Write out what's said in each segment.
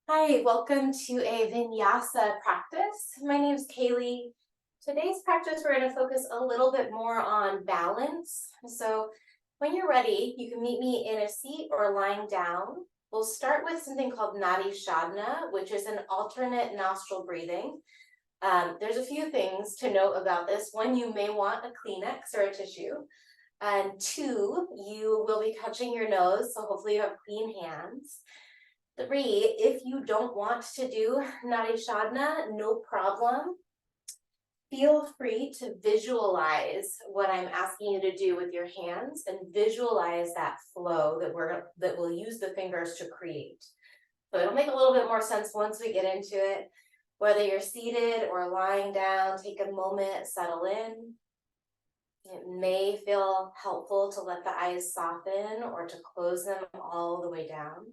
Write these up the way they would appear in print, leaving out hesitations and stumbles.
Hi, welcome to a vinyasa practice. My name is Kaylee. Today's practice, we're going to focus a little bit more on balance. So when you're ready, you can meet me in a seat or lying down. We'll start with something called Nadi Shodhana, which is an alternate nostril breathing. There's a few things to note about this. One, you may want a Kleenex or a tissue. And two, you will be touching your nose, so hopefully you have clean hands. Three, if you don't want to do Nadi Shodhana, no problem. Feel free to visualize what I'm asking you to do with your hands and visualize that flow that we'll use the fingers to create. So it'll make a little bit more sense once we get into it. Whether you're seated or lying down, take a moment, settle in. It may feel helpful to let the eyes soften or to close them all the way down.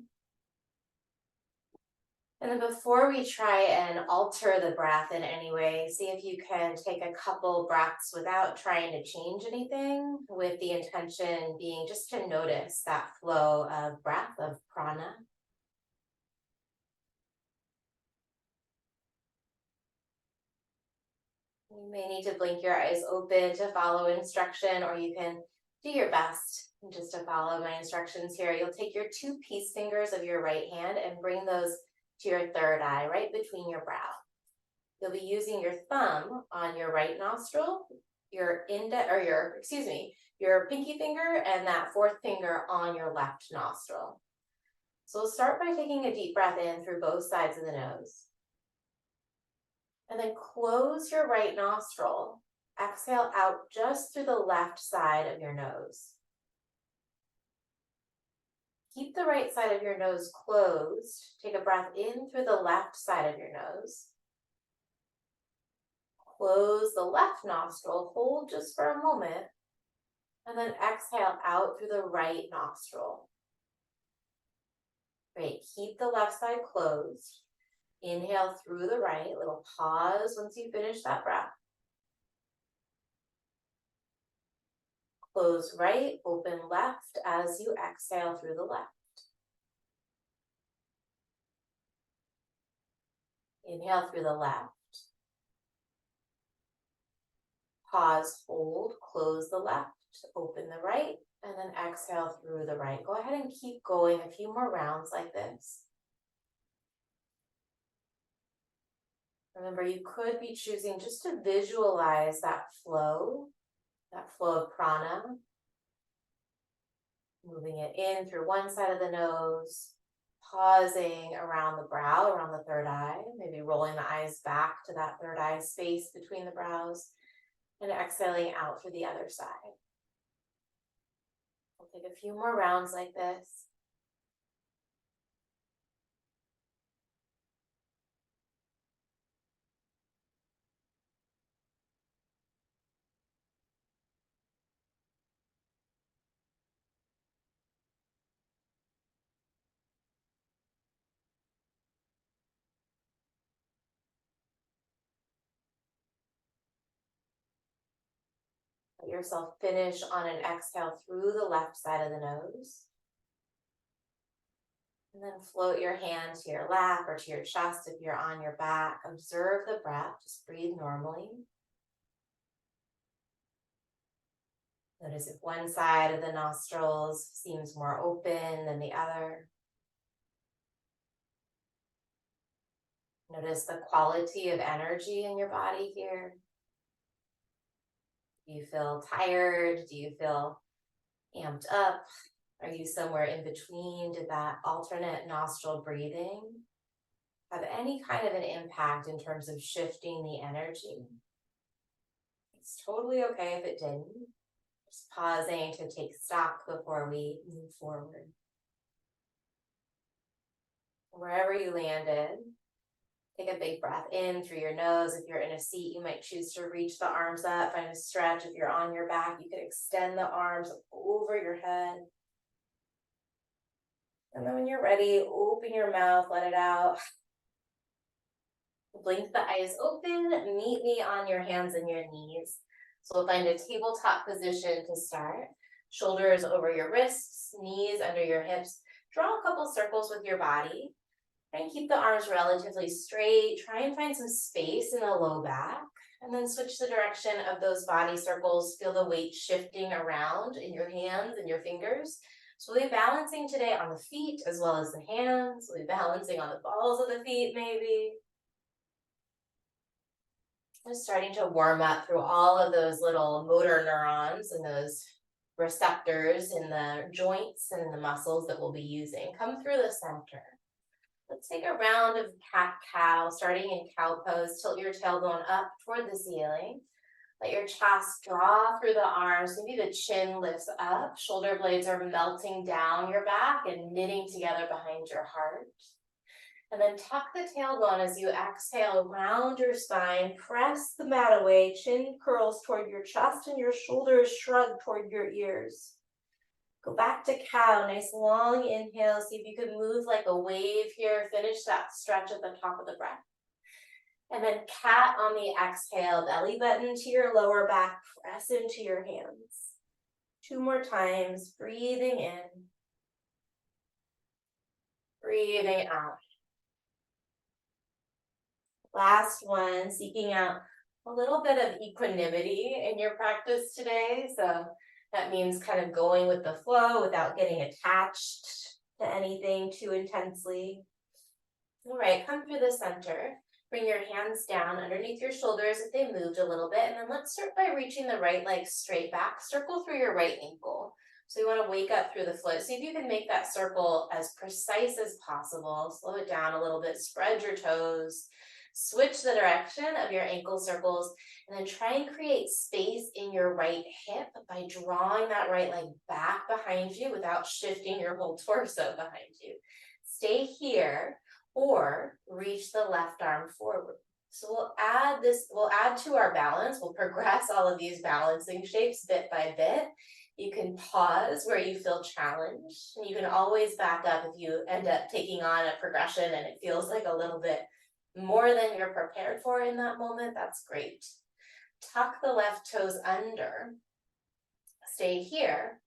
And then before we try and alter the breath in any way, see if you can take a couple breaths without trying to change anything, with the intention being just to notice that flow of breath, of prana. You may need to blink your eyes open to follow instruction, or you can do your best just to follow my instructions here. You'll take your two peace fingers of your right hand and bring those to your third eye, right between your brow. You'll be using your thumb on your right nostril, your pinky finger, and that fourth finger on your left nostril. So we'll start by taking a deep breath in through both sides of the nose. And then close your right nostril. Exhale out just through the left side of your nose. Keep the right side of your nose closed. Take a breath in through the left side of your nose. Close the left nostril, hold just for a moment, and then exhale out through the right nostril. Great, keep the left side closed. Inhale through the right, little pause once you finish that breath. Close right, open left as you exhale through the left. Inhale through the left. Pause, hold, close the left, open the right, and then exhale through the right. Go ahead and keep going a few more rounds like this. Remember, you could be choosing just to visualize that flow of prana, moving it in through one side of the nose, pausing around the brow, around the third eye, maybe rolling the eyes back to that third eye space between the brows, and exhaling out through the other side. We'll take a few more rounds like this. Let yourself finish on an exhale through the left side of the nose. And then float your hand to your lap or to your chest if you're on your back. Observe the breath, just breathe normally. Notice if one side of the nostrils seems more open than the other. Notice the quality of energy in your body here. Do you feel tired? Do you feel amped up? Are you somewhere in between? Did that alternate nostril breathing have any kind of an impact in terms of shifting the energy? It's totally okay if it didn't. Just pausing to take stock before we move forward. Wherever you landed, take a big breath in through your nose. If you're in a seat, you might choose to reach the arms up, find a stretch. If you're on your back, you could extend the arms over your head. And then when you're ready, open your mouth, let it out. Blink the eyes open, meet me on your hands and your knees. So we'll find a tabletop position to start. Shoulders over your wrists, knees under your hips. Draw a couple circles with your body. Try and keep the arms relatively straight. Try and find some space in the low back. And then switch the direction of those body circles. Feel the weight shifting around in your hands and your fingers. So we'll be balancing today on the feet as well as the hands. We'll be balancing on the balls of the feet maybe. Just starting to warm up through all of those little motor neurons and those receptors in the joints and the muscles that we'll be using. Come through the center. Let's take a round of cat-cow, starting in cow pose. Tilt your tailbone up toward the ceiling. Let your chest draw through the arms. Maybe the chin lifts up. Shoulder blades are melting down your back and knitting together behind your heart. And then tuck the tailbone as you exhale, round your spine, press the mat away, chin curls toward your chest and your shoulders shrug toward your ears. Go back to cow, nice long inhale. See if you can move like a wave here. Finish that stretch at the top of the breath. And then cat on the exhale, belly button to your lower back, press into your hands. 2 more times, breathing in, breathing out. Last one, seeking out a little bit of equanimity in your practice today. So that means kind of going with the flow without getting attached to anything too intensely. All right, come through the center. Bring your hands down underneath your shoulders if they moved a little bit. And then let's start by reaching the right leg straight back. Circle through your right ankle. So you want to wake up through the foot. See if you can make that circle as precise as possible. Slow it down a little bit. Spread your toes. Switch the direction of your ankle circles. And then try and create space in your right hip by drawing that right leg back behind you without shifting your whole torso behind you. Stay here. Or reach the left arm forward. So we'll add to our balance. We'll progress all of these balancing shapes bit by bit. You can pause where you feel challenged. And you can always back up if you end up taking on a progression and it feels like a little bit more than you're prepared for in that moment. That's great. Tuck the left toes under. Stay here.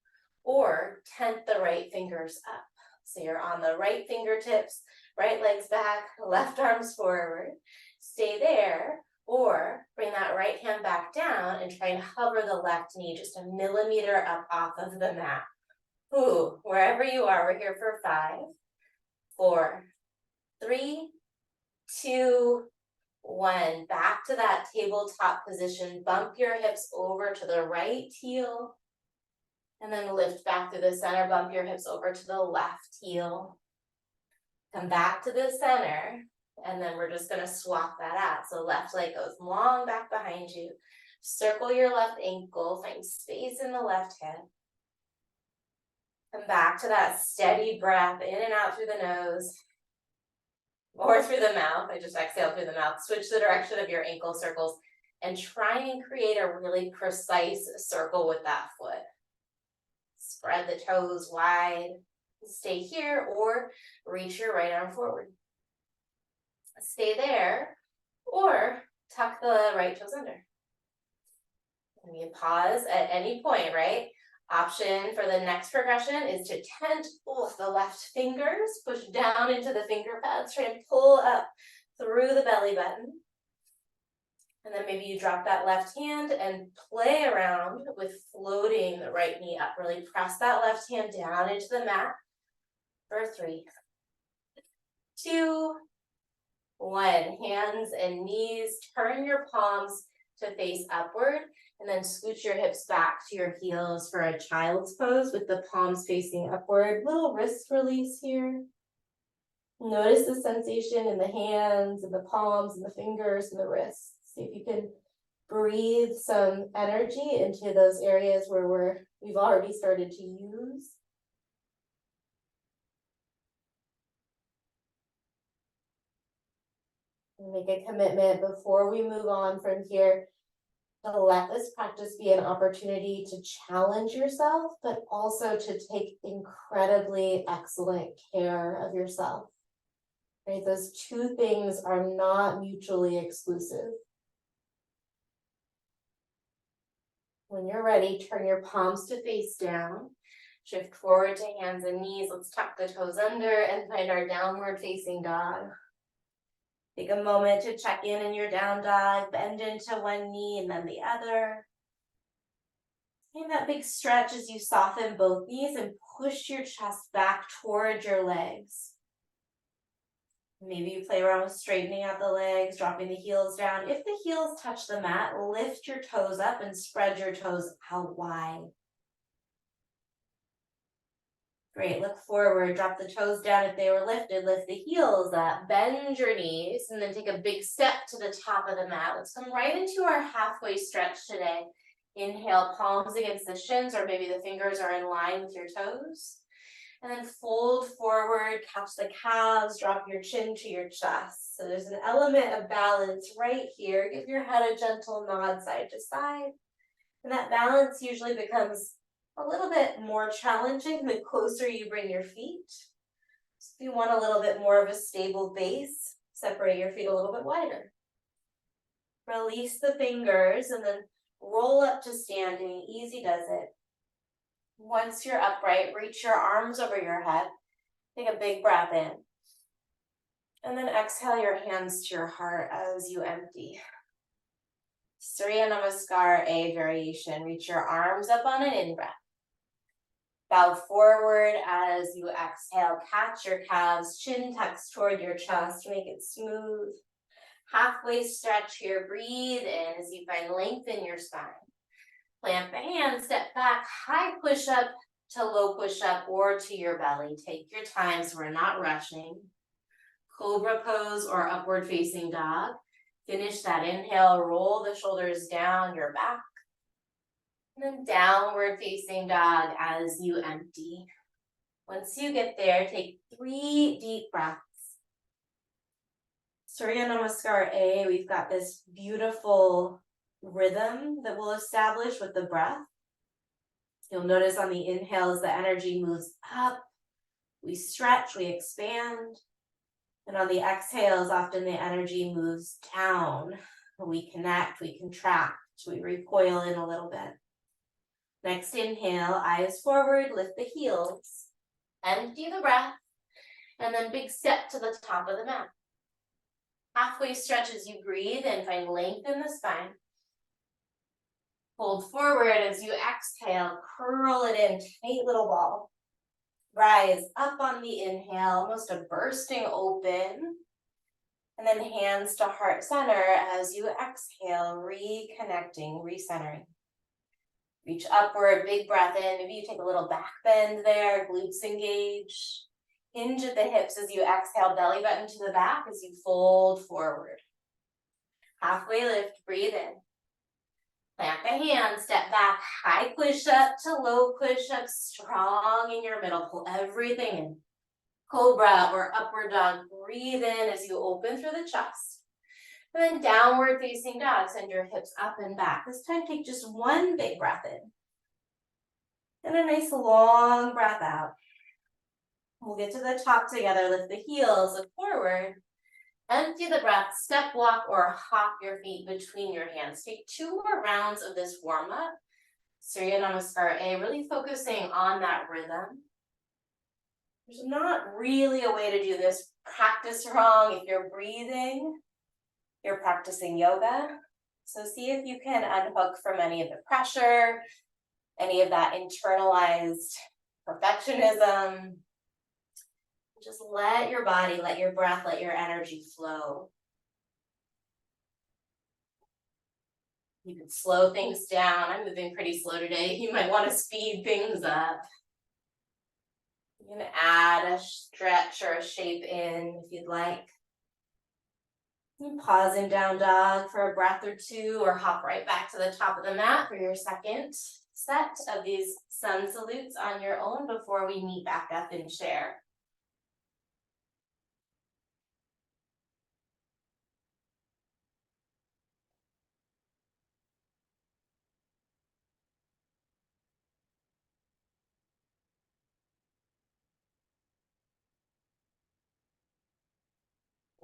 Or tent the right fingers up. So you're on the right fingertips, right legs back, left arms forward. Stay there, or bring that right hand back down and try and hover the left knee just a millimeter up off of the mat. Ooh, wherever you are, we're here for 5, 4, 3, 2, 1. Back to that tabletop position. Bump your hips over to the right heel. And then lift back to the center, bump your hips over to the left heel. Come back to the center, and then we're just gonna swap that out. So left leg goes long back behind you. Circle your left ankle, find space in the left hip. Come back to that steady breath, in and out through the nose, or through the mouth. I just exhaled through the mouth. Switch the direction of your ankle circles, and try and create a really precise circle with that foot. Spread the toes wide. Stay here or reach your right arm forward. Stay there or tuck the right toes under. And you pause at any point, right? Option for the next progression is to tent both the left fingers, push down into the finger pads, try and pull up through the belly button. And then maybe you drop that left hand and play around with floating the right knee up. Really press that left hand down into the mat for 3, 2, 1. Hands and knees, turn your palms to face upward, and then scooch your hips back to your heels for a child's pose with the palms facing upward. Little wrist release here. Notice the sensation in the hands and the palms and the fingers and the wrists. See if you can breathe some energy into those areas where we've already started to use. And make a commitment before we move on from here to let this practice be an opportunity to challenge yourself, but also to take incredibly excellent care of yourself. Right? Those 2 things are not mutually exclusive. When you're ready, turn your palms to face down. Shift forward to hands and knees. Let's tuck the toes under and find our downward facing dog. Take a moment to check in your down dog. Bend into one knee and then the other. And that big stretch as you soften both knees and push your chest back toward your legs. Maybe you play around with straightening out the legs, dropping the heels down. If the heels touch the mat, lift your toes up and spread your toes out wide. Great, look forward, drop the toes down if they were lifted, lift the heels up, bend your knees, and then take a big step to the top of the mat. Let's come right into our halfway stretch today. Inhale, palms against the shins, or maybe the fingers are in line with your toes. And then fold forward, catch the calves, drop your chin to your chest. So there's an element of balance right here. Give your head a gentle nod side to side. And that balance usually becomes a little bit more challenging the closer you bring your feet. So if you want a little bit more of a stable base, separate your feet a little bit wider. Release the fingers and then roll up to standing. Easy does it. Once you're upright, reach your arms over your head. Take a big breath in. And then exhale your hands to your heart as you empty. Surya Namaskar, A variation. Reach your arms up on an in-breath. Bow forward as you exhale. Catch your calves, chin tucks toward your chest. Make it smooth. Halfway stretch here. Breathe in as you find length in your spine. Plant the hands, step back, high push-up to low push-up or to your belly. Take your time so we're not rushing. Cobra pose or upward facing dog. Finish that inhale, roll the shoulders down your back. And then downward facing dog as you empty. Once you get there, take 3 deep breaths. Surya Namaskar A, we've got this beautiful rhythm that we'll establish with the breath. You'll notice on the inhales, the energy moves up. We stretch, we expand. And on the exhales, often the energy moves down. We connect, we contract, we recoil in a little bit. Next inhale, eyes forward, lift the heels. Empty the breath. And then big step to the top of the mat. Halfway stretch as you breathe and find length in the spine. Fold forward as you exhale, curl it in, tight little ball. Rise up on the inhale, almost a bursting open. And then hands to heart center as you exhale, reconnecting, recentering. Reach upward, big breath in. Maybe you take a little back bend there, glutes engage. Hinge at the hips as you exhale, belly button to the back as you fold forward. Halfway lift, breathe in. Plant the hands, step back, high push-up to low push-up, strong in your middle. Pull everything in. Cobra or upward dog, breathe in as you open through the chest. And then downward facing dog, send your hips up and back. This time take just 1 big breath in. And a nice long breath out. We'll get to the top together, lift the heels, look forward. Empty the breath, step, walk, or hop your feet between your hands. Take 2 more rounds of this warm-up. Surya Namaskar A, really focusing on that rhythm. There's not really a way to do this. Practice wrong. If you're breathing, you're practicing yoga. So see if you can unhook from any of the pressure, any of that internalized perfectionism. Just let your body, let your breath, let your energy flow. You can slow things down. I'm moving pretty slow today. You might want to speed things up. You can add a stretch or a shape in if you'd like. You can pause in down dog for a breath or 2 or hop right back to the top of the mat for your second set of these sun salutes on your own before we meet back up and share.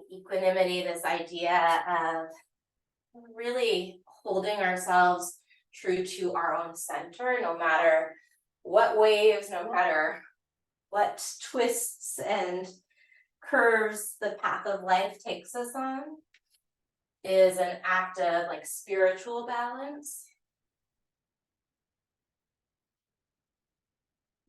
Equanimity, this idea of really holding ourselves true to our own center, no matter what waves, no matter what twists and curves the path of life takes us on, is an act of like spiritual balance.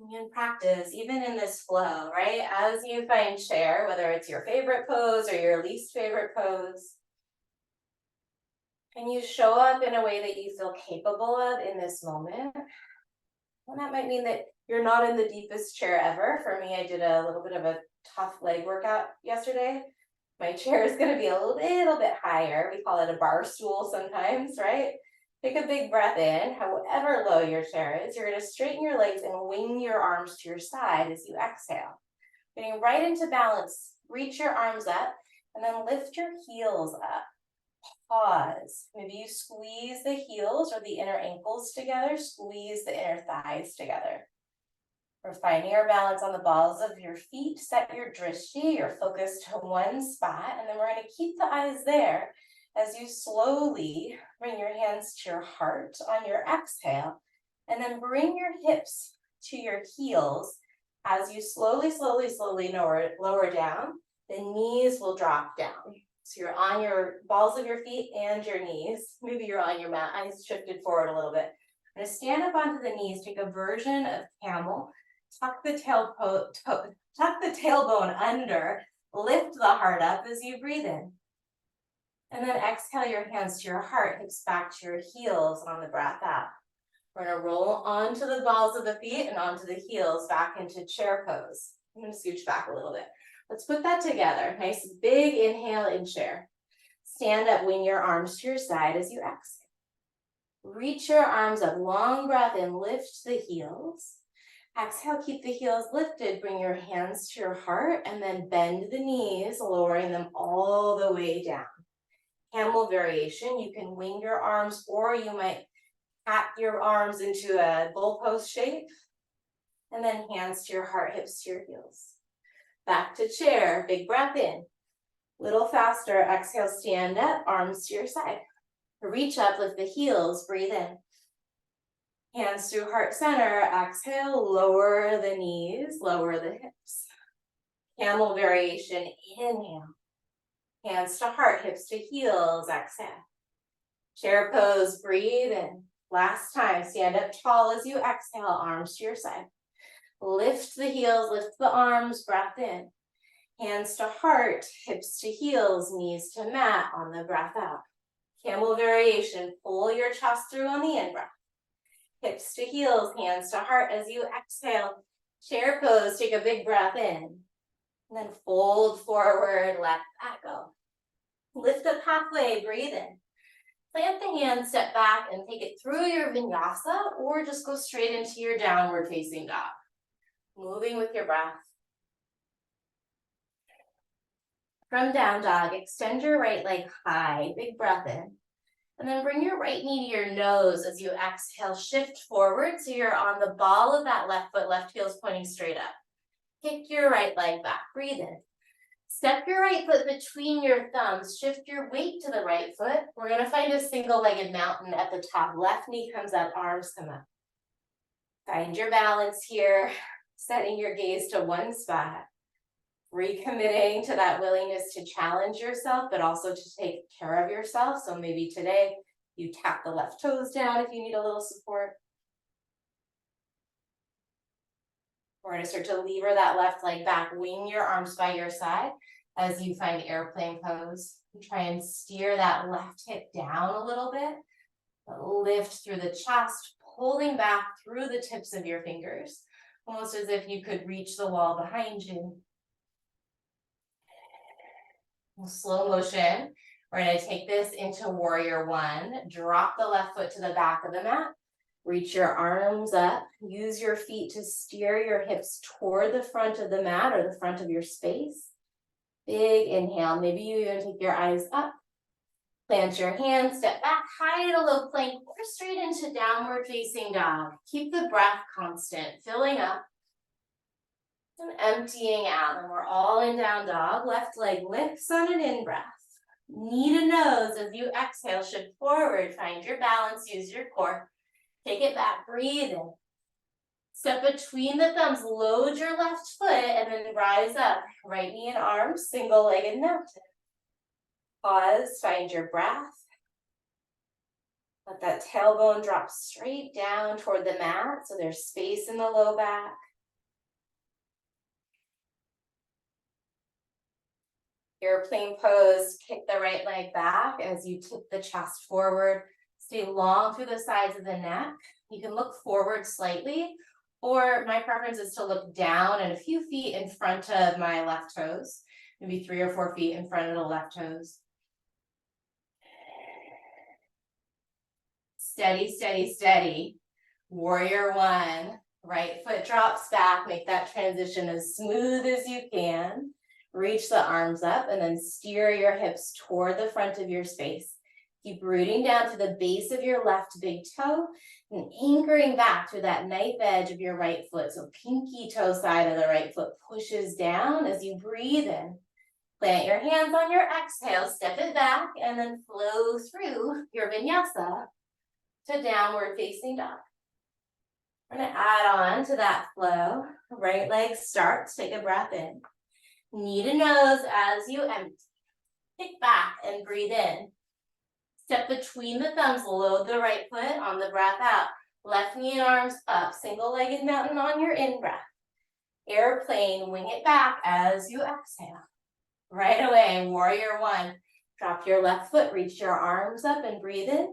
You can practice even in this flow, right? As you find share, whether it's your favorite pose or your least favorite pose, and you show up in a way that you feel capable of in this moment. And that might mean that you're not in the deepest chair ever. For me, I did a little bit of a tough leg workout yesterday. My chair is going to be a little bit higher. We call it a bar stool sometimes, right? Take a big breath in. However low your chair is, you're going to straighten your legs and wing your arms to your side as you exhale. Getting right into balance, reach your arms up and then lift your heels up. Pause. Maybe you squeeze the heels or the inner ankles together, squeeze the inner thighs together. We're finding our balance on the balls of your feet. Set your drishti, your focus to one spot, and then we're going to keep the eyes there as you slowly bring your hands to your heart on your exhale, and then bring your hips to your heels as you slowly lower down. The knees will drop down. So you're on your balls of your feet and your knees. Maybe you're on your mat, eyes shifted forward a little bit. I'm going to stand up onto the knees, take a version of camel, tuck the tailbone under, lift the heart up as you breathe in. And then exhale your hands to your heart, hips back to your heels on the breath out. We're going to roll onto the balls of the feet and onto the heels back into chair pose. I'm going to scooch back a little bit. Let's put that together. Nice big inhale in chair. Stand up, wing your arms to your side as you exhale. Reach your arms up, long breath in, lift the heels. Exhale, keep the heels lifted, bring your hands to your heart and then bend the knees, lowering them all the way down. Camel variation, you can wing your arms or you might tap your arms into a goalpost shape. And then hands to your heart, hips to your heels. Back to chair, big breath in. Little faster, exhale, stand up, arms to your side. Reach up, lift the heels, breathe in. Hands to heart center, exhale, lower the knees, lower the hips. Camel variation, inhale. Hands to heart, hips to heels, exhale. Chair pose, breathe in. Last time, stand up tall as you exhale, arms to your side. Lift the heels, lift the arms, breath in. Hands to heart, hips to heels, knees to mat on the breath out. Camel variation, pull your chest through on the in-breath. Hips to heels, hands to heart as you exhale. Chair pose, take a big breath in. And then fold forward, let that go. Lift up halfway, breathe in. Plant the hands, step back, and take it through your vinyasa, or just go straight into your downward facing dog. Moving with your breath. From down dog, extend your right leg high, big breath in. And then bring your right knee to your nose as you exhale, shift forward so you're on the ball of that left foot, left heel's pointing straight up. Kick your right leg back, breathe in. Step your right foot between your thumbs, shift your weight to the right foot. We're gonna find a single-legged mountain at the top. Left knee comes up, arms come up. Find your balance here, setting your gaze to one spot. Recommitting to that willingness to challenge yourself, but also to take care of yourself. So maybe today you tap the left toes down if you need a little support. We're going to start to lever that left leg back, wing your arms by your side as you find airplane pose. Try and steer that left hip down a little bit. Lift through the chest, pulling back through the tips of your fingers, almost as if you could reach the wall behind you. Slow motion. We're going to take this into warrior one. Drop the left foot to the back of the mat. Reach your arms up. Use your feet to steer your hips toward the front of the mat or the front of your space. Big inhale. Maybe you even take your eyes up. Plant your hands, step back, high to low plank, or straight into downward facing dog. Keep the breath constant, filling up. And emptying out, and we're all in down dog. Left leg lifts on an in-breath. Knee to nose as you exhale, shift forward, find your balance, use your core. Take it back, breathe in. Step between the thumbs, load your left foot, and then rise up. Right knee and arms, single-legged mountain. Pause, find your breath. Let that tailbone drop straight down toward the mat, so there's space in the low back. Airplane pose, kick the right leg back as you tip the chest forward. Stay long through the sides of the neck. You can look forward slightly, or my preference is to look down and a few feet in front of my left toes, maybe 3 or 4 feet in front of the left toes. Steady, steady, steady. Warrior one. Right foot drops back. Make that transition as smooth as you can. Reach the arms up and then steer your hips toward the front of your space. Keep rooting down to the base of your left big toe and anchoring back to that knife edge of your right foot. So pinky toe side of the right foot pushes down as you breathe in. Plant your hands on your exhale, step it back, and then flow through your vinyasa to downward facing dog. We're gonna add on to that flow. Right leg starts, take a breath in. Knee to nose as you empty. Kick back and breathe in. Step between the thumbs, load the right foot on the breath out. Left knee and arms up, single-legged mountain on your in-breath. Airplane, wing it back as you exhale. Right away, warrior one. Drop your left foot, reach your arms up and breathe in.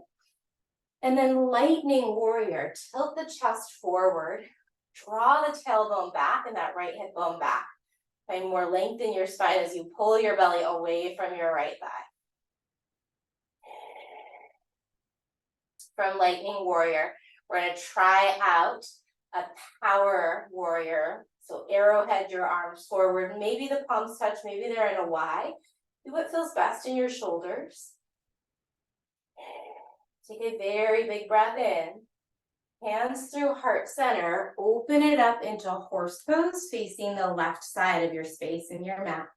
And then lightning warrior, tilt the chest forward. Draw the tailbone back and that right hip bone back. Find more length in your spine as you pull your belly away from your right thigh. From lightning warrior, we're going to try out a power warrior. So arrowhead your arms forward. Maybe the palms touch, maybe they're in a Y. Do what feels best in your shoulders. Take a very big breath in. Hands through heart center. Open it up into horse pose, facing the left side of your space in your mat.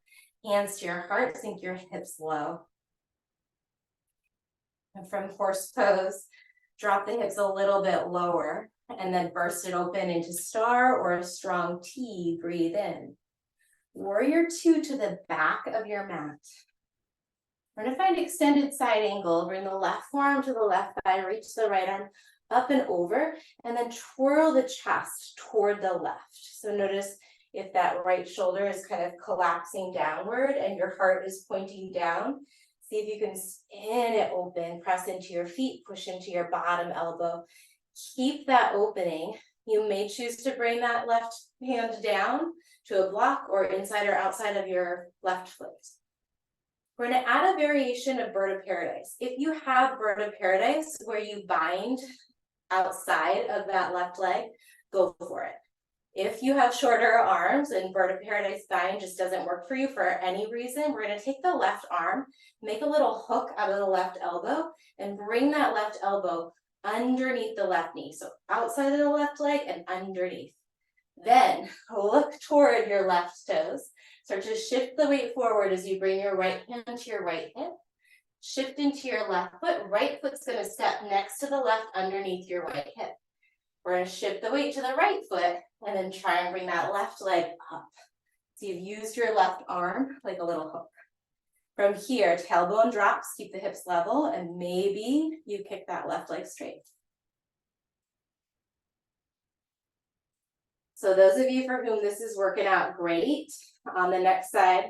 Hands to your heart, sink your hips low. And from horse pose, drop the hips a little bit lower and then burst it open into star or a strong T. Breathe in. Warrior two to the back of your mat. We're going to find extended side angle. Bring the left forearm to the left thigh, reach the right arm up and over, and then twirl the chest toward the left. So notice if that right shoulder is kind of collapsing downward and your heart is pointing down. See if you can spin it open, press into your feet, push into your bottom elbow. Keep that opening. You may choose to bring that left hand down to a block or inside or outside of your left foot. We're going to add a variation of bird of paradise. If you have bird of paradise where you bind outside of that left leg, go for it. If you have shorter arms and bird of paradise bind just doesn't work for you for any reason, we're going to take the left arm, make a little hook out of the left elbow, and bring that left elbow underneath the left knee. So outside of the left leg and underneath. Then look toward your left toes. Start to shift the weight forward as you bring your right hand to your right hip. Shift into your left foot. Right foot's going to step next to the left underneath your right hip. We're going to shift the weight to the right foot and then try and bring that left leg up. So you've used your left arm like a little hook. From here, tailbone drops, keep the hips level, and maybe you kick that left leg straight. So those of you for whom this is working out great, on the next side,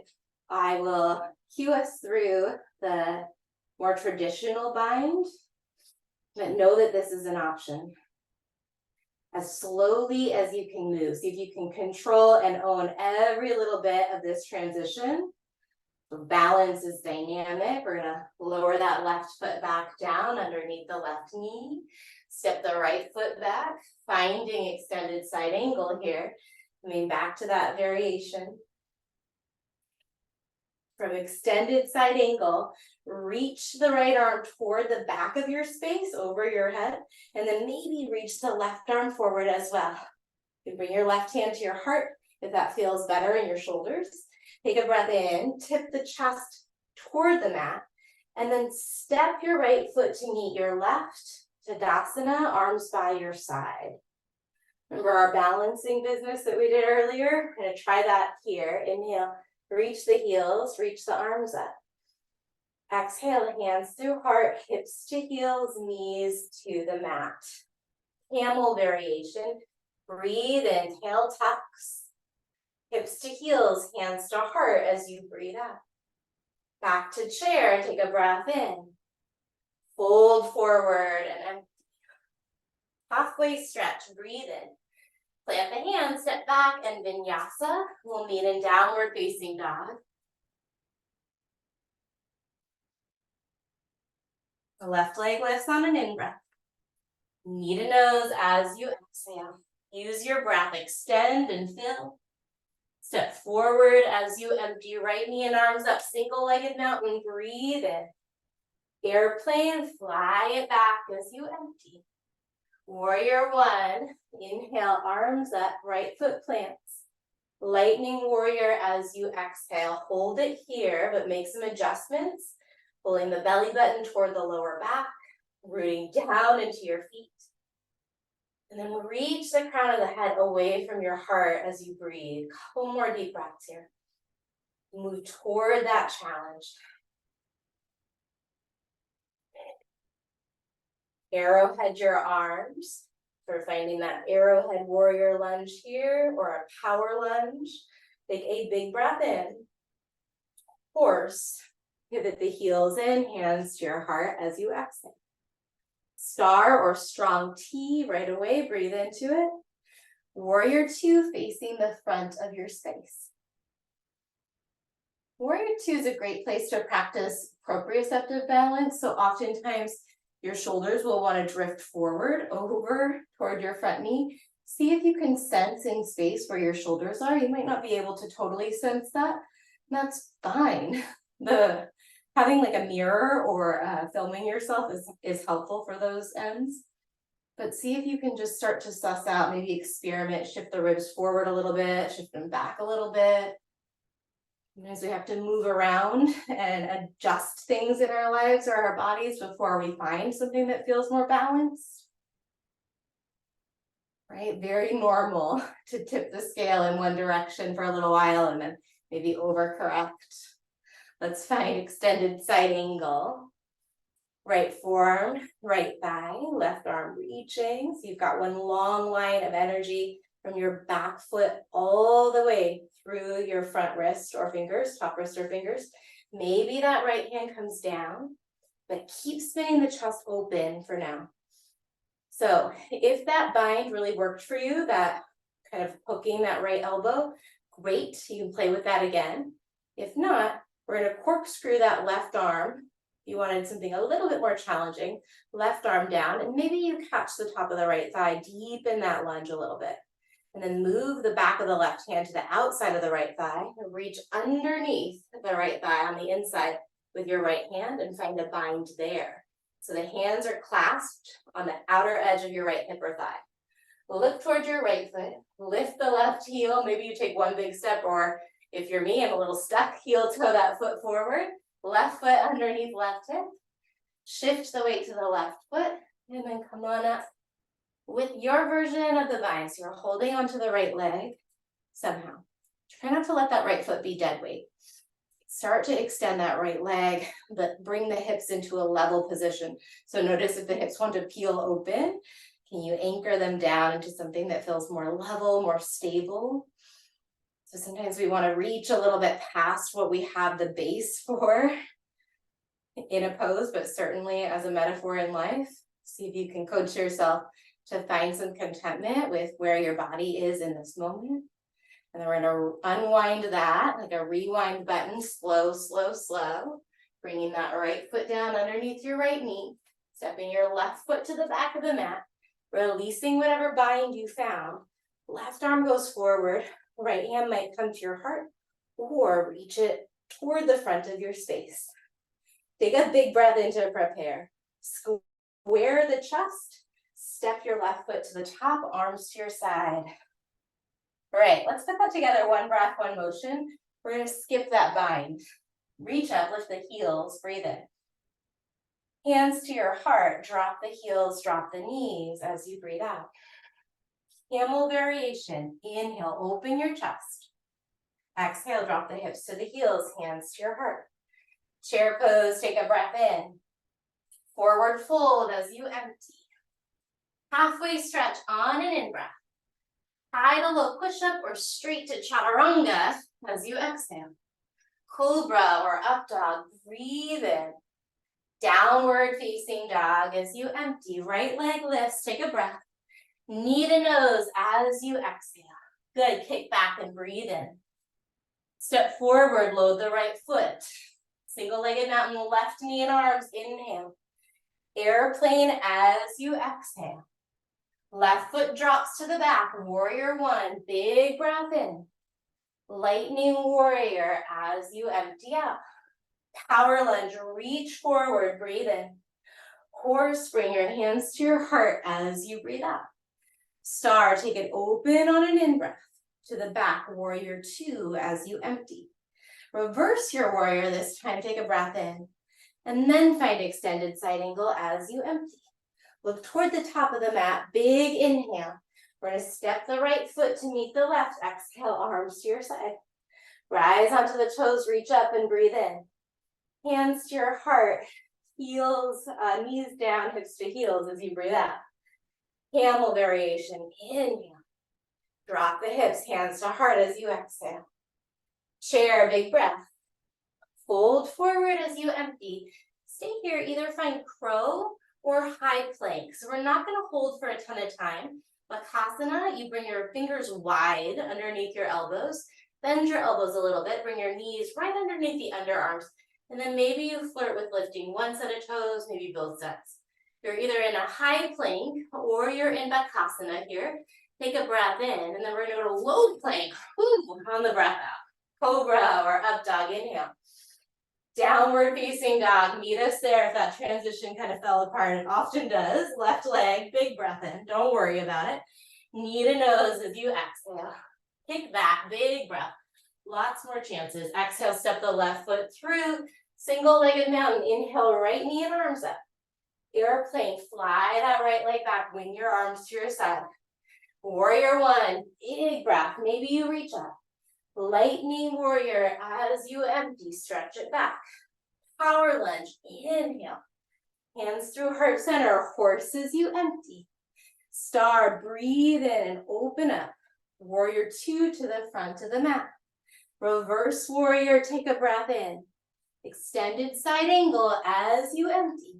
I will cue us through the more traditional bind, but know that this is an option. As slowly as you can move. See if you can control and own every little bit of this transition. So balance is dynamic. We're gonna lower that left foot back down underneath the left knee. Step the right foot back, finding extended side angle here. Coming back to that variation. From extended side angle, reach the right arm toward the back of your space over your head, and then maybe reach the left arm forward as well. You bring your left hand to your heart if that feels better in your shoulders. Take a breath in, tip the chest toward the mat, and then step your right foot to meet your left. Tadasana, arms by your side. Remember our balancing business that we did earlier? We're gonna try that here. Inhale, reach the heels, reach the arms up. Exhale, hands through heart, hips to heels, knees to the mat. Camel variation. Breathe in, tail tucks. Hips to heels, hands to heart as you breathe out. Back to chair, take a breath in. Fold forward and empty. Halfway stretch, breathe in. Plant the hands, step back, and vinyasa. We'll meet in downward facing dog. The left leg lifts on an in-breath. Knee to nose as you exhale. Use your breath, extend and fill. Step forward as you empty, right knee and arms up, single-legged mountain, breathe in. Airplane, fly it back as you empty. Warrior one, inhale, arms up, right foot plants. Lightning warrior as you exhale, hold it here, but make some adjustments. Pulling the belly button toward the lower back, rooting down into your feet. And then reach the crown of the head away from your heart as you breathe. Couple more deep breaths here. Move toward that challenge. Arrowhead your arms for finding that arrowhead warrior lunge here or a power lunge. Take a big breath in. Horse. Pivot the heels in, hands to your heart as you exhale. Star or strong T right away, breathe into it. Warrior two, facing the front of your space. Warrior two is a great place to practice proprioceptive balance. So oftentimes your shoulders will want to drift forward over toward your front knee. See if you can sense in space where your shoulders are. You might not be able to totally sense that. That's fine. Having like a mirror or filming yourself is helpful for those ends. But see if you can just start to suss out, maybe experiment, shift the ribs forward a little bit, shift them back a little bit. Sometimes we have to move around and adjust things in our lives or our bodies before we find something that feels more balanced. Right? Very normal to tip the scale in one direction for a little while and then maybe overcorrect. Let's find extended side angle. Right forearm, right thigh, left arm reaching. So you've got one long line of energy from your back foot all the way through your front wrist or fingers, top wrist or fingers. Maybe that right hand comes down, but keep spinning the chest open for now. So if that bind really worked for you, that kind of hooking that right elbow, great, you can play with that again. If not, we're gonna corkscrew that left arm. You wanted something a little bit more challenging, left arm down, and maybe you catch the top of the right thigh, deepen that lunge a little bit. And then move the back of the left hand to the outside of the right thigh, and reach underneath the right thigh on the inside with your right hand and find a bind there. So the hands are clasped on the outer edge of your right hip or thigh. Look towards your right foot, lift the left heel, maybe you take one big step, or if you're me, I'm a little stuck, heel toe that foot forward. Left foot underneath left hip. Shift the weight to the left foot and then come on up with your version of the bind. So you're holding onto the right leg somehow. Try not to let that right foot be dead weight. Start to extend that right leg, but bring the hips into a level position. So notice if the hips want to peel open, can you anchor them down into something that feels more level, more stable? So sometimes we want to reach a little bit past what we have the base for in a pose, but certainly as a metaphor in life. See if you can coach yourself to find some contentment with where your body is in this moment. And then we're going to unwind that like a rewind button, slow, slow, slow. Bringing that right foot down underneath your right knee, stepping your left foot to the back of the mat, releasing whatever bind you found. Left arm goes forward. Right hand might come to your heart or reach it toward the front of your space. Take a big breath in to prepare. Square the chest. Step your left foot to the top, arms to your side. All right, let's put that together. One breath, one motion. We're going to skip that bind. Reach up, lift the heels, breathe in. Hands to your heart, drop the heels, drop the knees as you breathe out. Camel variation. Inhale, open your chest. Exhale, drop the hips to the heels, hands to your heart. Chair pose, take a breath in. Forward fold as you empty. Halfway stretch on an in-breath. High to low push-up or straight to chaturanga as you exhale. Cobra or up dog, breathe in. Downward facing dog as you empty. Right leg lifts, take a breath. Knee to nose as you exhale. Good, kick back and breathe in. Step forward, load the right foot. Single-legged mountain, left knee and arms, inhale. Airplane as you exhale. Left foot drops to the back, warrior one, big breath in. Lightning warrior as you empty out. Power lunge, reach forward, breathe in. Horse, bring your hands to your heart as you breathe out. Star, take it open on an in-breath. To the back, warrior two as you empty. Reverse your warrior this time, take a breath in. And then find extended side angle as you empty. Look toward the top of the mat, big inhale. We're gonna step the right foot to meet the left. Exhale, arms to your side. Rise onto the toes, reach up and breathe in. Hands to your heart, heels, knees down, hips to heels as you breathe out. Camel variation, inhale. Drop the hips, hands to heart as you exhale. Chair, big breath. Fold forward as you empty. Stay here, either find crow or high plank. So we're not gonna hold for a ton of time. Bakasana, you bring your fingers wide underneath your elbows. Bend your elbows a little bit, bring your knees right underneath the underarms. And then maybe you flirt with lifting one set of toes, maybe both sets. You're either in a high plank or you're in Bakasana here. Take a breath in, and then we're gonna go to low plank. On the breath out. Cobra or up dog, inhale. Downward facing dog, meet us there if that transition kind of fell apart. It often does. Left leg, big breath in, don't worry about it. Knee to nose as you exhale. Kick back, big breath. Lots more chances. Exhale, step the left foot through. Single-legged mountain, inhale, right knee and arms up. Airplane, fly that right leg back, wing your arms to your side. Warrior one, big breath, maybe you reach up. Lightning warrior as you empty, stretch it back. Power lunge, inhale. Hands through heart center, horse as you empty. Star, breathe in and open up. Warrior two to the front of the mat. Reverse warrior, take a breath in. Extended side angle as you empty.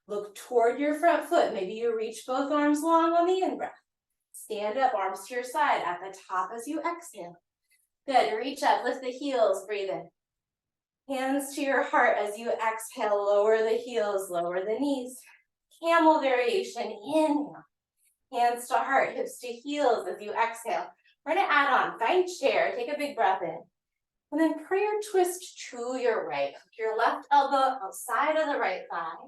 Look toward your front foot. Maybe you reach both arms long on the in-breath. Stand up, arms to your side at the top as you exhale. Good, reach up, lift the heels, breathe in. Hands to your heart as you exhale, lower the heels, lower the knees. Camel variation, inhale. Hands to heart, hips to heels as you exhale. We're gonna add on, find chair, take a big breath in. And then prayer twist to your right. Hook your left elbow outside of the right thigh.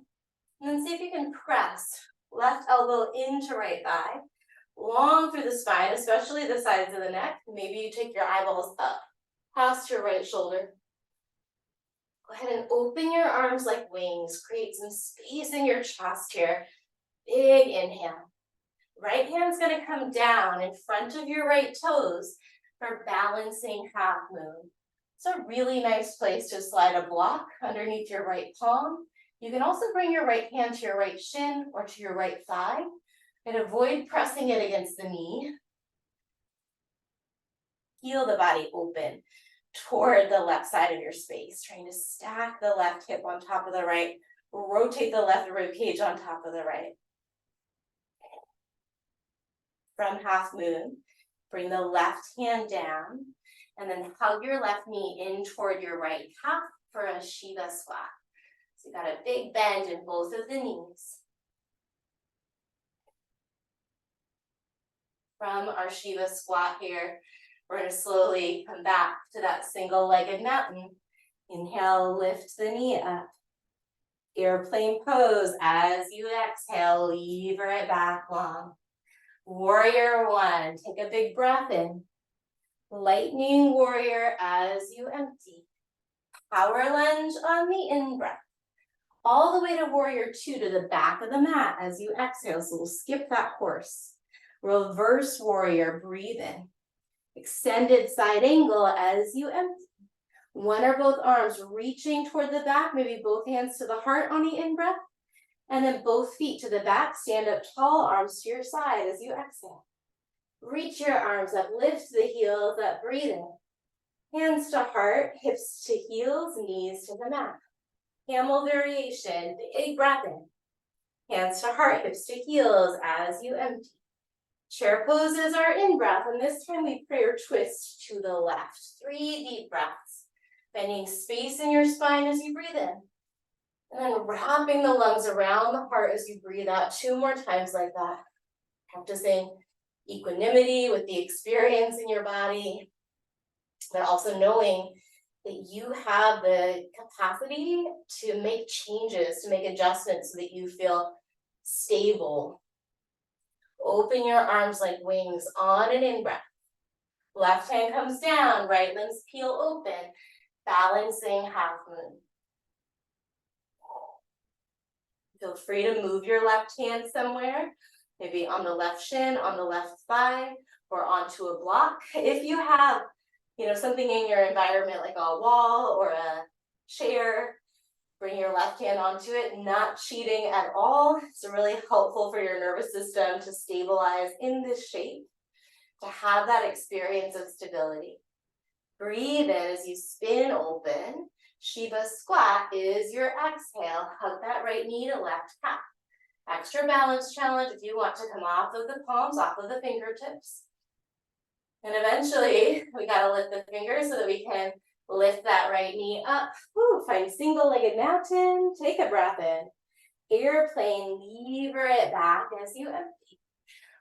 And then see if you can press left elbow into right thigh. Long through the spine, especially the sides of the neck. Maybe you take your eyeballs up past your right shoulder. Go ahead and open your arms like wings. Create some space in your chest here. Big inhale. Right hand's gonna come down in front of your right toes for balancing half moon. It's a really nice place to slide a block underneath your right palm. You can also bring your right hand to your right shin or to your right thigh. And avoid pressing it against the knee. Feel the body open toward the left side of your space, trying to stack the left hip on top of the right, rotate the left rib cage on top of the right. From half moon, bring the left hand down, and then hug your left knee in toward your right calf for a Shiva squat. So you got a big bend in both of the knees. From our Shiva squat here, we're going to slowly come back to that single-legged mountain. Inhale, lift the knee up. Airplane pose as you exhale, lever it back long. Warrior one, take a big breath in. Lightning warrior as you empty. Power lunge on the in-breath. All the way to warrior two to the back of the mat as you exhale, so we'll skip that horse. Reverse warrior, breathe in. Extended side angle as you empty. One or both arms reaching toward the back, maybe both hands to the heart on the in-breath. And then both feet to the back, stand up tall, arms to your side as you exhale. Reach your arms up, lift the heels up, breathe in. Hands to heart, hips to heels, knees to the mat. Camel variation, big breath in. Hands to heart, hips to heels as you empty. Chair poses are in-breath, and this time we prayer twist to the left. 3 deep breaths, bending space in your spine as you breathe in. And then wrapping the lungs around the heart as you breathe out 2 more times like that. Practicing equanimity with the experience in your body, but also knowing that you have the capacity to make changes, to make adjustments so that you feel stable. Open your arms like wings on an in-breath. Left hand comes down, right limbs peel open, balancing half moon. Feel free to move your left hand somewhere, maybe on the left shin, on the left thigh, or onto a block. If you have, something in your environment like a wall or a chair, bring your left hand onto it, not cheating at all. It's really helpful for your nervous system to stabilize in this shape, to have that experience of stability. Breathe in as you spin open. Shiva squat is your exhale. Hug that right knee to left calf. Extra balance challenge if you want to come off of the palms, off of the fingertips. And eventually, we gotta lift the fingers so that we can lift that right knee up. Woo, find single-legged mountain. Take a breath in. Airplane, lever it back as you empty.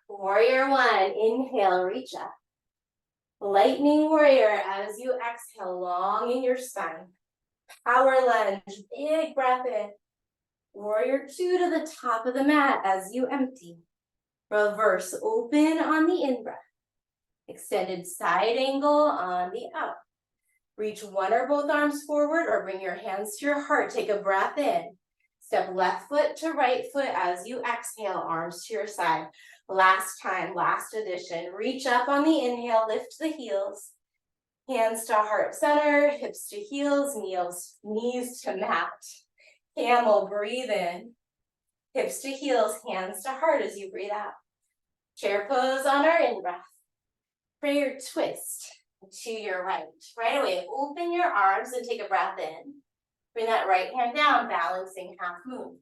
Warrior 1, inhale, reach up. Lightning warrior as you exhale, long in your spine. Power lunge, big breath in. Warrior 2 to the top of the mat as you empty. Reverse open on the in-breath. Extended side angle on the out. Reach one or both arms forward or bring your hands to your heart. Take a breath in. Step left foot to right foot as you exhale, arms to your side. Last time, last addition. Reach up on the inhale, lift the heels. Hands to heart center, hips to heels, knees to mat. Camel, breathe in. Hips to heels, hands to heart as you breathe out. Chair pose on our in-breath. Prayer twist to your right. Right away, open your arms and take a breath in. Bring that right hand down, balancing half moon.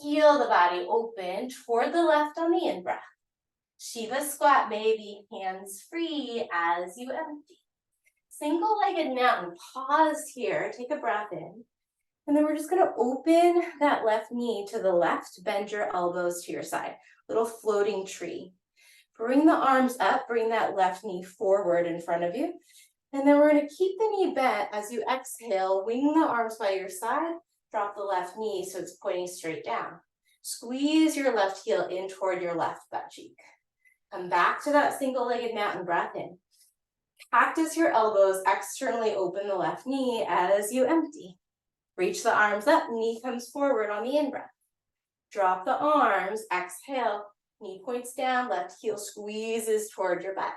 Heel the body open toward the left on the in-breath. Shiva squat, maybe hands free as you empty. Single-legged mountain, pause here, take a breath in. And then we're just gonna open that left knee to the left, bend your elbows to your side. Little floating tree. Bring the arms up, bring that left knee forward in front of you. And then we're gonna keep the knee bent as you exhale, wing the arms by your side, drop the left knee so it's pointing straight down. Squeeze your left heel in toward your left butt cheek. Come back to that single-legged mountain, breath in. Cactus your elbows, externally open the left knee as you empty. Reach the arms up, knee comes forward on the in-breath. Drop the arms, exhale, knee points down, left heel squeezes toward your butt.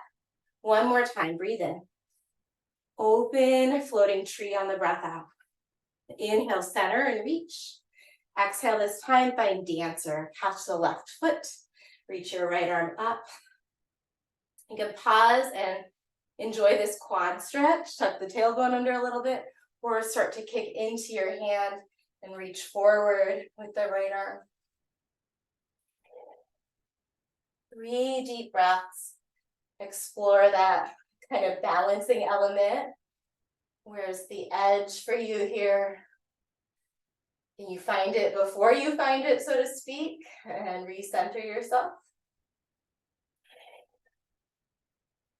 One more time, breathe in. Open, floating tree on the breath out. Inhale, center and reach. Exhale this time, find dancer. Catch the left foot, reach your right arm up. You can pause and enjoy this quad stretch. Tuck the tailbone under a little bit, or start to kick into your hand and reach forward with the right arm. 3 deep breaths. Explore that kind of balancing element. Where's the edge for you here? Can you find it before you find it, so to speak, and recenter yourself?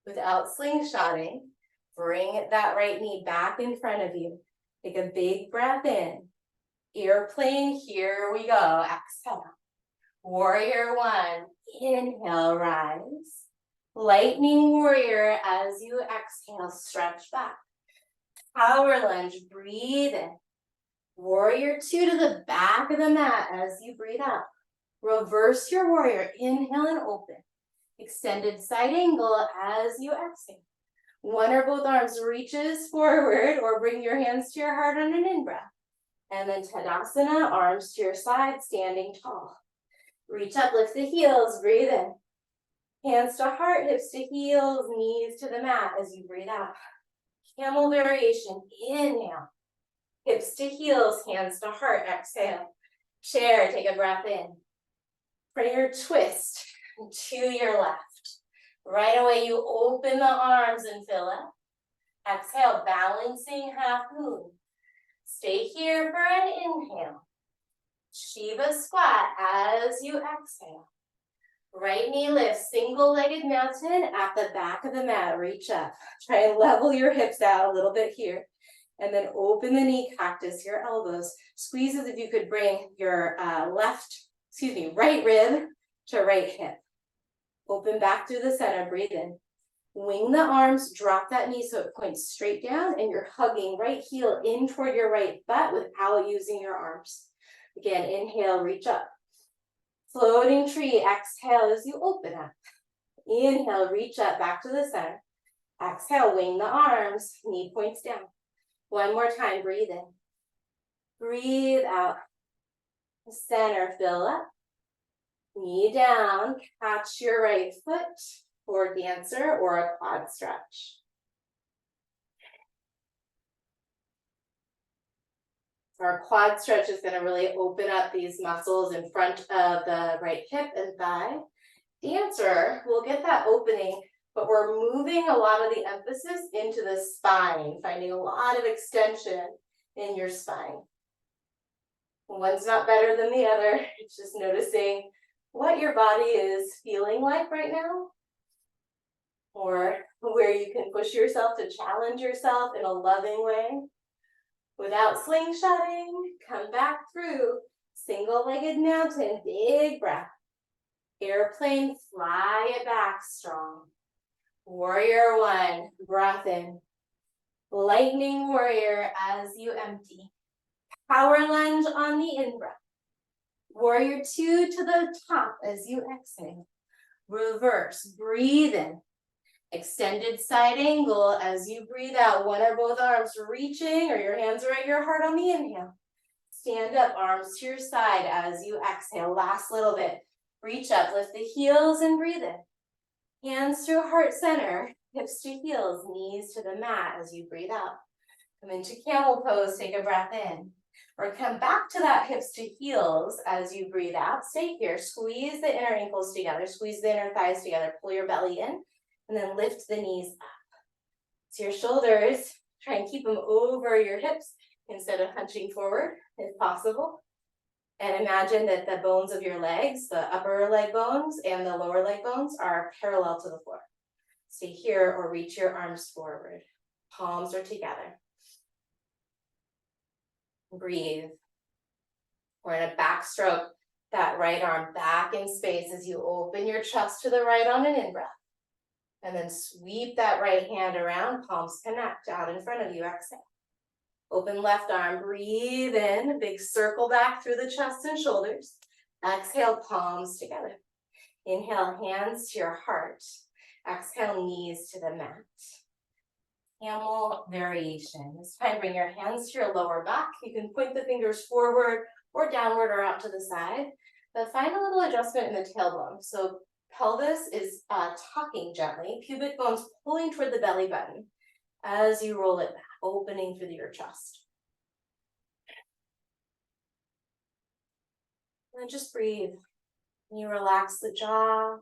Without slingshotting, bring that right knee back in front of you. Take a big breath in. Airplane, here we go. Exhale. Warrior 1, inhale, rise. Lightning warrior as you exhale, stretch back. Power lunge, breathe in. Warrior 2 to the back of the mat as you breathe out. Reverse your warrior, inhale and open. Extended side angle as you exhale. One or both arms reaches forward or bring your hands to your heart on an in-breath. And then Tadasana, arms to your side, standing tall. Reach up, lift the heels, breathe in. Hands to heart, hips to heels, knees to the mat as you breathe out. Camel variation, inhale. Hips to heels, hands to heart, exhale. Chair, take a breath in. Prayer twist to your left. Right away, you open the arms and fill up. Exhale, balancing half moon. Stay here for an inhale. Shiva squat as you exhale. Right knee lifts, single-legged mountain at the back of the mat. Reach up. Try and level your hips out a little bit here. And then open the knee, cactus your elbows. Squeeze as if you could bring your right rib to right hip. Open back through the center, breathe in. Wing the arms, drop that knee so it points straight down, and you're hugging right heel in toward your right butt without using your arms. Again, inhale, reach up. Floating tree, exhale as you open up. Inhale, reach up, back to the center. Exhale, wing the arms, knee points down. One more time, breathe in. Breathe out. Center, fill up. Knee down, catch your right foot for dancer or a quad stretch. Our quad stretch is going to really open up these muscles in front of the right hip and thigh. Dancer will get that opening, but we're moving a lot of the emphasis into the spine, finding a lot of extension in your spine. One's not better than the other. It's just noticing what your body is feeling like right now, or where you can push yourself to challenge yourself in a loving way. Without slingshotting, come back through. Single-legged mountain, big breath. Airplane, fly it back strong. Warrior one, breath in. Lightning warrior as you empty. Power lunge on the in-breath. Warrior two to the top as you exhale. Reverse, breathe in. Extended side angle as you breathe out. One or both arms reaching, or your hands are at your heart on the inhale. Stand up, arms to your side as you exhale. Last little bit. Reach up, lift the heels and breathe in. Hands through heart center, hips to heels, knees to the mat as you breathe out. Come into camel pose, take a breath in. Or come back to that hips to heels as you breathe out. Stay here, squeeze the inner ankles together, squeeze the inner thighs together, pull your belly in, and then lift the knees up. So your shoulders, try and keep them over your hips instead of hunching forward if possible. And imagine that the bones of your legs, the upper leg bones and the lower leg bones, are parallel to the floor. Stay here or reach your arms forward. Palms are together. Breathe. We're in a backstroke. That right arm back in space as you open your chest to the right on an in-breath. And then sweep that right hand around, palms connect out in front of you, exhale. Open left arm, breathe in, big circle back through the chest and shoulders. Exhale, palms together. Inhale, hands to your heart. Exhale, knees to the mat. Camel variation. This time, bring your hands to your lower back. You can point the fingers forward or downward or out to the side, but find a little adjustment in the tailbone. So pelvis is tucking gently, pubic bones pulling toward the belly button as you roll it back, opening through your chest. And then just breathe. You relax the jaw,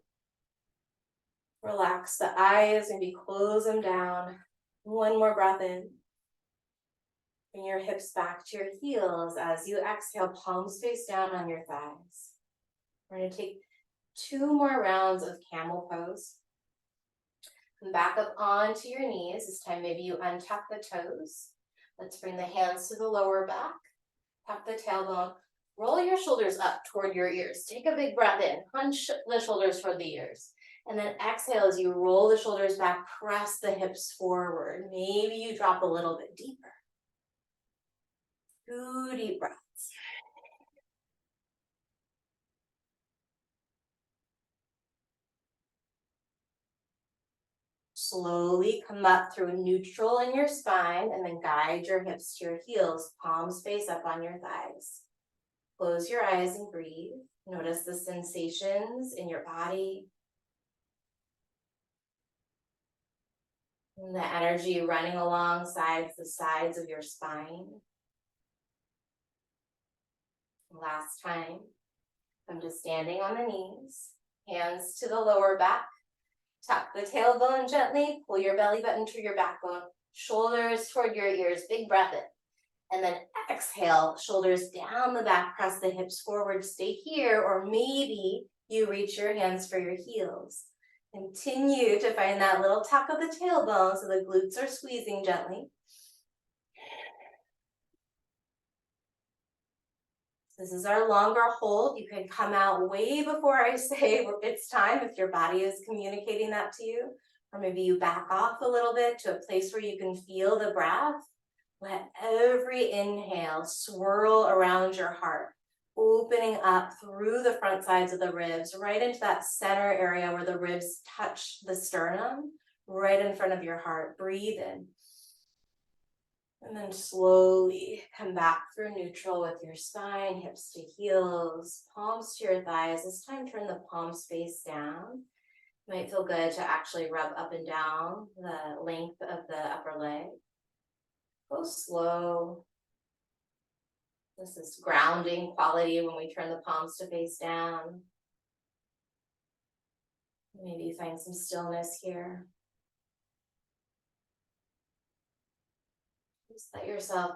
relax the eyes, maybe close them down. One more breath in. Bring your hips back to your heels as you exhale, palms face down on your thighs. We're going to take 2 more rounds of camel pose. Come back up onto your knees. This time maybe you untuck the toes. Let's bring the hands to the lower back. Tuck the tailbone. Roll your shoulders up toward your ears. Take a big breath in. Hunch the shoulders toward the ears. And then exhale as you roll the shoulders back. Press the hips forward. Maybe you drop a little bit deeper. 2 deep breaths. Slowly come up through neutral in your spine and then guide your hips to your heels, palms face up on your thighs. Close your eyes and breathe. Notice the sensations in your body. And the energy running alongside the sides of your spine. Last time, come to standing on the knees, hands to the lower back. Tuck the tailbone gently, pull your belly button to your backbone, shoulders toward your ears, big breath in. And then exhale, shoulders down the back, press the hips forward, stay here, or maybe you reach your hands for your heels. Continue to find that little tuck of the tailbone so the glutes are squeezing gently. This is our longer hold. You can come out way before I say it's time if your body is communicating that to you. Or maybe you back off a little bit to a place where you can feel the breath. Let every inhale swirl around your heart, opening up through the front sides of the ribs, right into that center area where the ribs touch the sternum, right in front of your heart. Breathe in. And then slowly come back through neutral with your spine, hips to heels, palms to your thighs. This time turn the palms face down. Might feel good to actually rub up and down the length of the upper leg. Go slow. This is grounding quality when we turn the palms to face down. Maybe find some stillness here. Just let yourself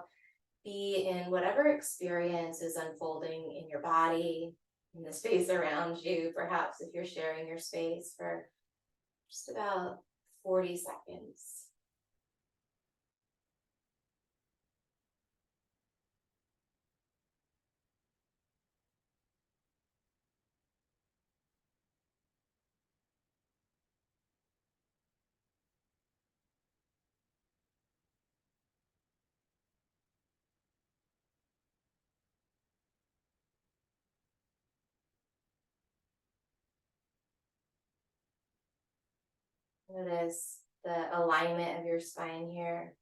be in whatever experience is unfolding in your body, in the space around you, perhaps if you're sharing your space for just about 40 seconds. Notice the alignment of your spine here.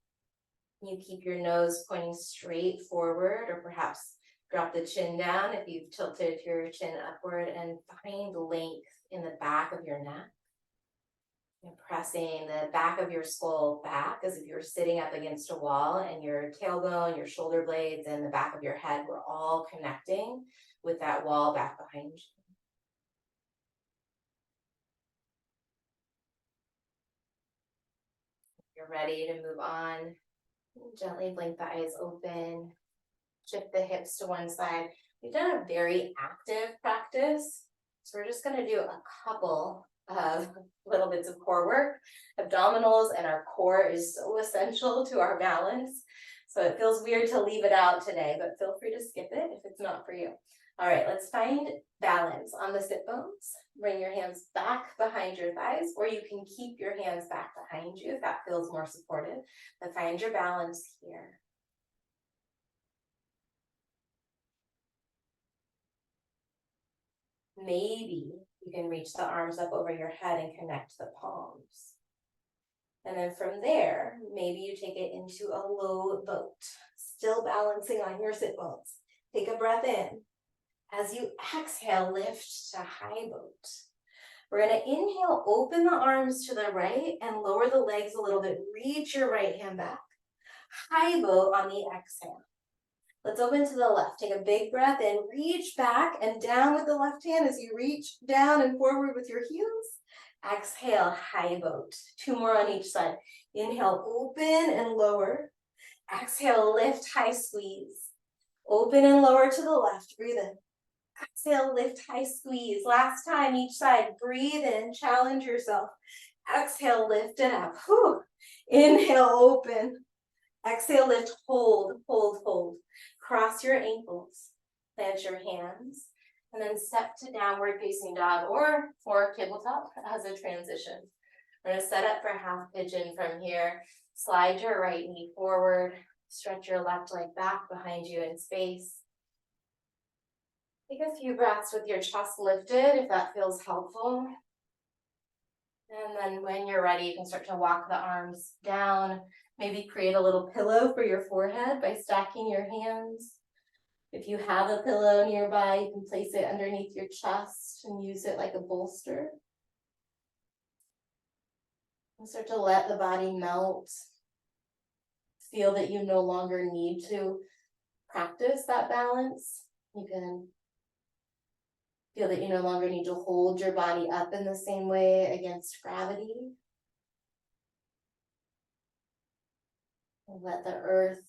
You keep your nose pointing straight forward, or perhaps drop the chin down if you've tilted your chin upward, and find length in the back of your neck. And pressing the back of your skull back as if you're sitting up against a wall, and your tailbone, your shoulder blades, and the back of your head were all connecting with that wall back behind you. You're ready to move on. Gently blink the eyes open. Shift the hips to one side. We've done a very active practice, so we're just going to do a couple of little bits of core work. Abdominals and our core is so essential to our balance, so it feels weird to leave it out today, but feel free to skip it if it's not for you. All right, let's find balance on the sit bones. Bring your hands back behind your thighs, or you can keep your hands back behind you if that feels more supportive, but find your balance here. Maybe you can reach the arms up over your head and connect the palms. And then from there, maybe you take it into a low boat, still balancing on your sit bones. Take a breath in. As you exhale, lift to high boat. We're going to inhale, open the arms to the right and lower the legs a little bit. Reach your right hand back. High boat on the exhale. Let's open to the left. Take a big breath in, reach back and down with the left hand as you reach down and forward with your heels. Exhale, high boat. 2 more on each side. Inhale, open and lower. Exhale, lift, high squeeze. Open and lower to the left. Breathe in. Exhale, lift, high squeeze. Last time, each side. Breathe in, challenge yourself. Exhale, lift it up. Whew. Inhale, open. Exhale, lift, hold, hold, hold. Cross your ankles, plant your hands, and then step to downward facing dog or tabletop as a transition. We're going to set up for half pigeon from here. Slide your right knee forward, stretch your left leg back behind you in space. Take a few breaths with your chest lifted if that feels helpful. And then when you're ready, you can start to walk the arms down, maybe create a little pillow for your forehead by stacking your hands. If you have a pillow nearby, you can place it underneath your chest and use it like a bolster. And start to let the body melt. Feel that you no longer need to practice that balance. You can feel that you no longer need to hold your body up in the same way against gravity. And let the earth,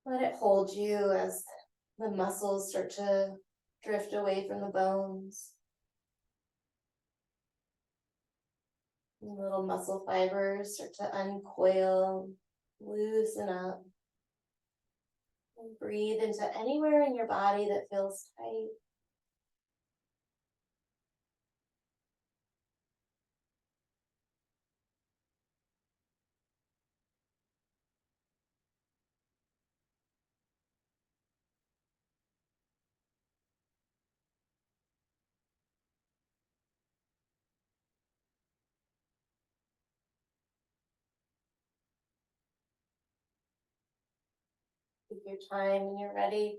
let it hold you as the muscles start to drift away from the bones. And little muscle fibers start to uncoil, loosen up. And breathe into anywhere in your body that feels tight. Take your time when you're ready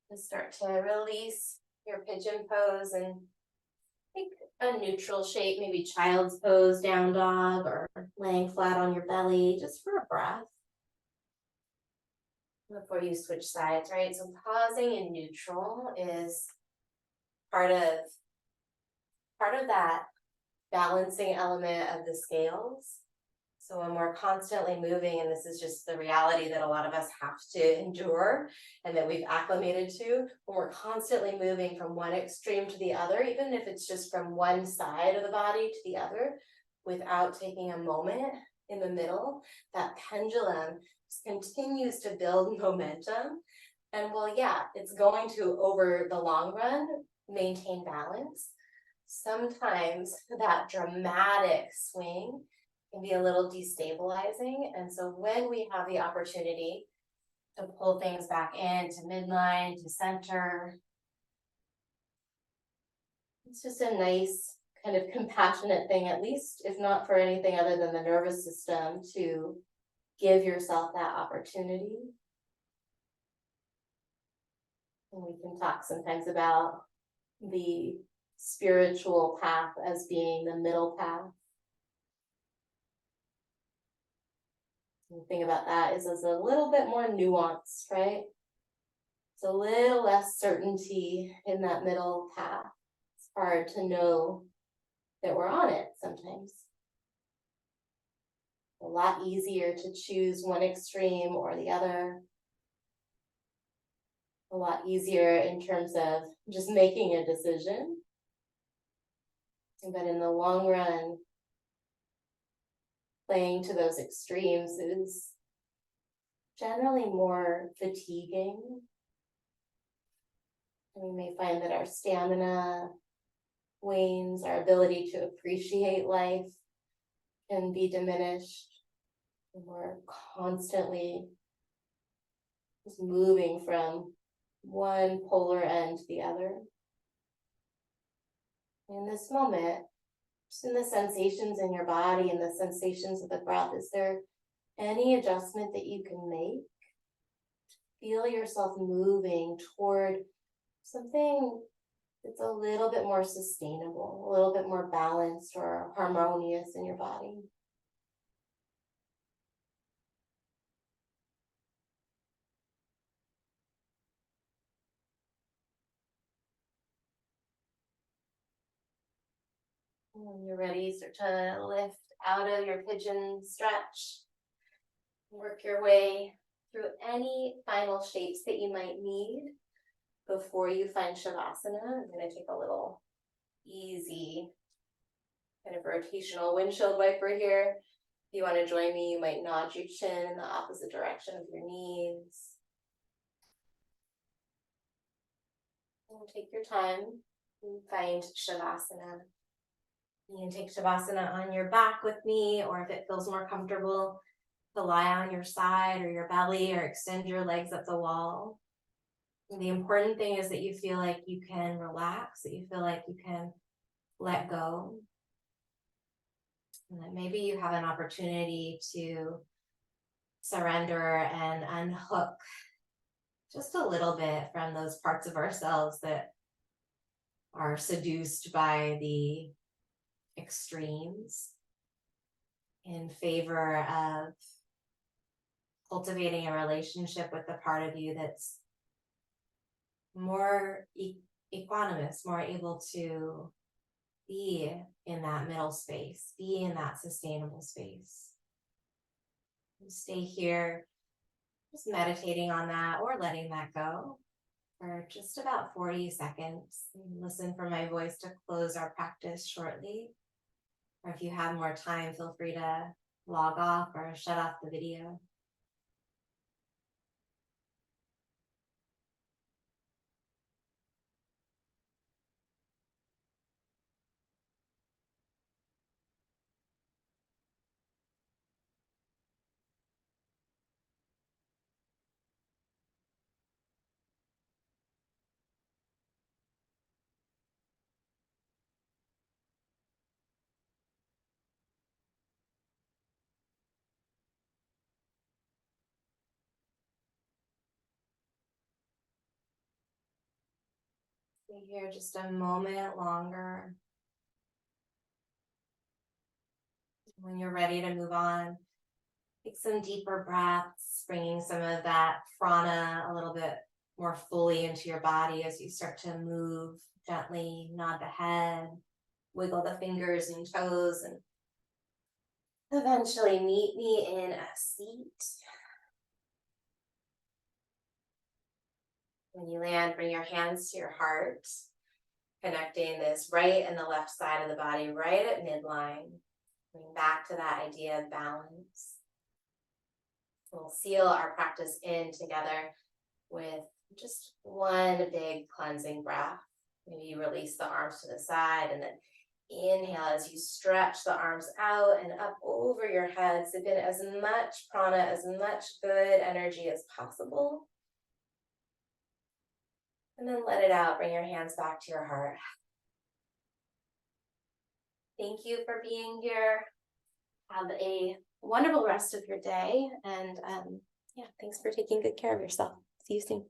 to start to release your pigeon pose and take a neutral shape, maybe child's pose, down dog, or laying flat on your belly, just for a breath before you switch sides, right? So pausing in neutral is part of that balancing element of the scales. So when we're constantly moving, and this is just the reality that a lot of us have to endure and that we've acclimated to, when we're constantly moving from one extreme to the other, even if it's just from one side of the body to the other, without taking a moment in the middle, that pendulum just continues to build momentum. And well, yeah, it's going to, over the long run, maintain balance. Sometimes that dramatic swing can be a little destabilizing. And so when we have the opportunity to pull things back into midline, to center, it's just a nice kind of compassionate thing, at least if not for anything other than the nervous system, to give yourself that opportunity. And we can talk sometimes about the spiritual path as being the middle path. The thing about that is it's a little bit more nuanced, right? It's a little less certainty in that middle path. It's hard to know that we're on it sometimes. A lot easier to choose one extreme or the other. A lot easier in terms of just making a decision. But in the long run, playing to those extremes is generally more fatiguing. And we may find that our stamina wanes, our ability to appreciate life can be diminished. And we're constantly just moving from one polar end to the other. In this moment, just in the sensations in your body and the sensations of the breath, is there any adjustment that you can make? Feel yourself moving toward something that's a little bit more sustainable, a little bit more balanced or harmonious in your body. When you're ready, start to lift out of your pigeon stretch. Work your way through any final shapes that you might need before you find Shavasana. I'm going to take a little easy kind of rotational windshield wiper here. If you want to join me, you might nod your chin in the opposite direction of your knees. And take your time and find Shavasana. You can take Shavasana on your back with me, or if it feels more comfortable, to lie on your side or your belly, or extend your legs up the wall. And the important thing is that you feel like you can relax, that you feel like you can let go. And then maybe you have an opportunity to surrender and unhook just a little bit from those parts of ourselves that are seduced by the extremes in favor of cultivating a relationship with the part of you that's more equanimous, more able to be in that middle space, be in that sustainable space. Stay here, just meditating on that or letting that go for just about 40 seconds. Listen for my voice to close our practice shortly. Or if you have more time, feel free to log off or shut off the video. Stay here just a moment longer. When you're ready to move on, take some deeper breaths, bringing some of that prana a little bit more fully into your body as you start to move gently, nod the head, wiggle the fingers and toes, and eventually meet me in a seat. When you land, bring your hands to your heart, connecting this right and the left side of the body right at midline. Bring back to that idea of balance. We'll seal our practice in together with just one big cleansing breath. Maybe you release the arms to the side and then inhale as you stretch the arms out and up over your head. Sip in as much prana, as much good energy as possible. And then let it out. Bring your hands back to your heart. Thank you for being here. Have a wonderful rest of your day. And yeah, thanks for taking good care of yourself. See you soon.